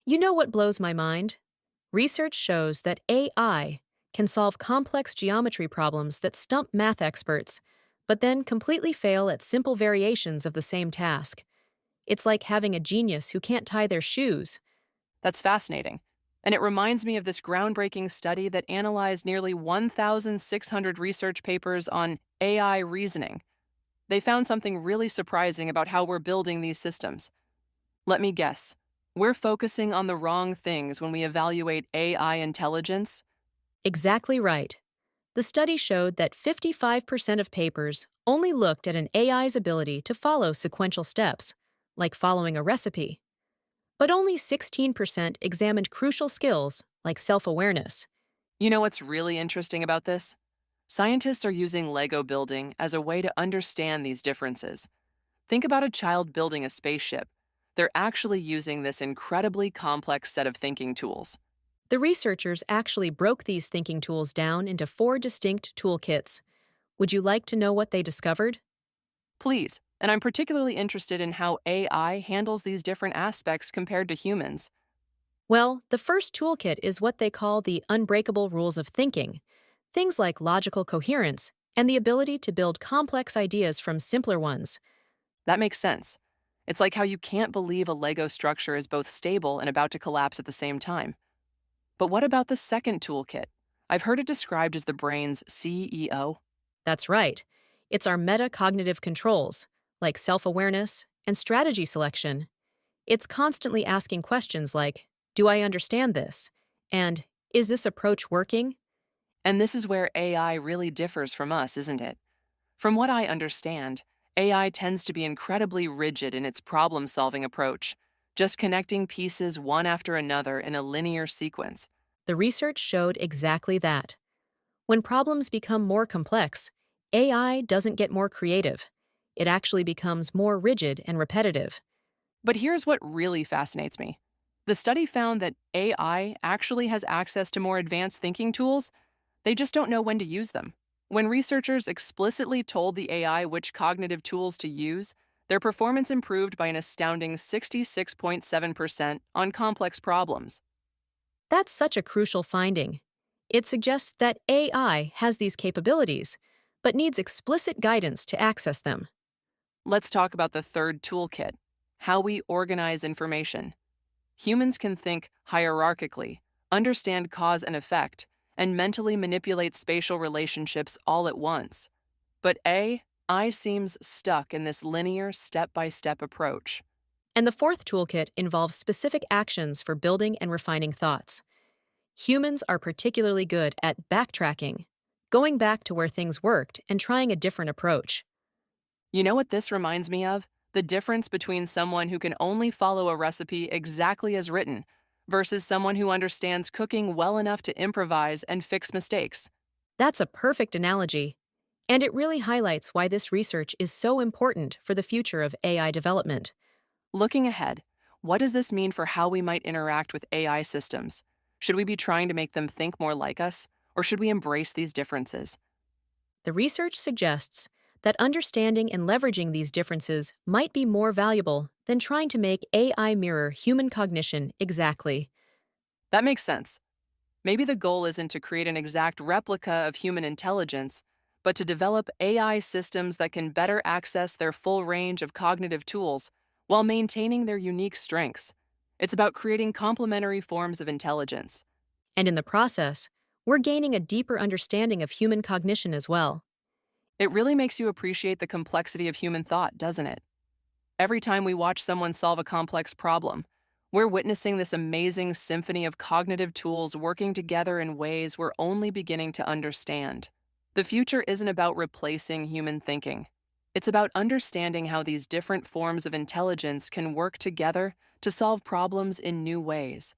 You know what blows my mind? Research shows that AI can solve complex geometry problems that stump math experts, but then completely fail at simple variations of the same task. It's like having a genius who can't tie their shoes. That's fascinating. And it reminds me of this groundbreaking study that analyzed nearly 1,600 research papers on AI reasoning. They found something really surprising about how we're building these systems. Let me guess. We're focusing on the wrong things when we evaluate AI intelligence? Exactly right. The study showed that 55% of papers only looked at an AI's ability to follow sequential steps, like following a recipe. But only 16% examined crucial skills, like self awareness. You know what's really interesting about this? Scientists are using Lego building as a way to understand these differences. Think about a child building a spaceship. They're actually using this incredibly complex set of thinking tools. The researchers actually broke these thinking tools down into four distinct toolkits. Would you like to know what they discovered? Please, and I'm particularly interested in how AI handles these different aspects compared to humans. Well, the first toolkit is what they call the unbreakable rules of thinking. Things like logical coherence and the ability to build complex ideas from simpler ones. That makes sense. It's like how you can't believe a Lego structure is both stable and about to collapse at the same time. But what about the second toolkit? I've heard it described as the brain's CEO. That's right. It's our metacognitive controls, like self awareness and strategy selection. It's constantly asking questions like, do I understand this? And is this approach working? And this is where AI really differs from us, isn't it? From what I understand, AI tends to be incredibly rigid in its problem solving approach, just connecting pieces one after another in a linear sequence. The research showed exactly that. When problems become more complex, AI doesn't get more creative. It actually becomes more rigid and repetitive. But here's what really fascinates me. The study found that AI actually has access to more advanced thinking tools, they just don't know when to use them. When researchers explicitly told the AI which cognitive tools to use, their performance improved by an astounding 66.7% on complex problems. That's such a crucial finding. It suggests that AI has these capabilities, but needs explicit guidance to access them. Let's talk about the third toolkit: how we organize information. Humans can think hierarchically, understand cause and effect, and mentally manipulate spatial relationships all at once. But AI seems stuck in this linear, step by step approach. And the fourth toolkit involves specific actions for building and refining thoughts. Humans are particularly good at backtracking, going back to where things worked and trying a different approach. You know what this reminds me of? The difference between someone who can only follow a recipe exactly as written versus someone who understands cooking well enough to improvise and fix mistakes. That's a perfect analogy, and it really highlights why this research is so important for the future of AI development. Looking ahead, what does this mean for how we might interact with AI systems? Should we be trying to make them think more like us, or should we embrace these differences? The research suggests that understanding and leveraging these differences might be more valuable than trying to make AI mirror human cognition exactly. That makes sense. Maybe the goal isn't to create an exact replica of human intelligence, but to develop AI systems that can better access their full range of cognitive tools while maintaining their unique strengths. It's about creating complementary forms of intelligence. And in the process, we're gaining a deeper understanding of human cognition as well. It really makes you appreciate the complexity of human thought, doesn't it? Every time we watch someone solve a complex problem, we're witnessing this amazing symphony of cognitive tools working together in ways we're only beginning to understand. The future isn't about replacing human thinking. It's about understanding how these different forms of intelligence can work together to solve problems in new ways.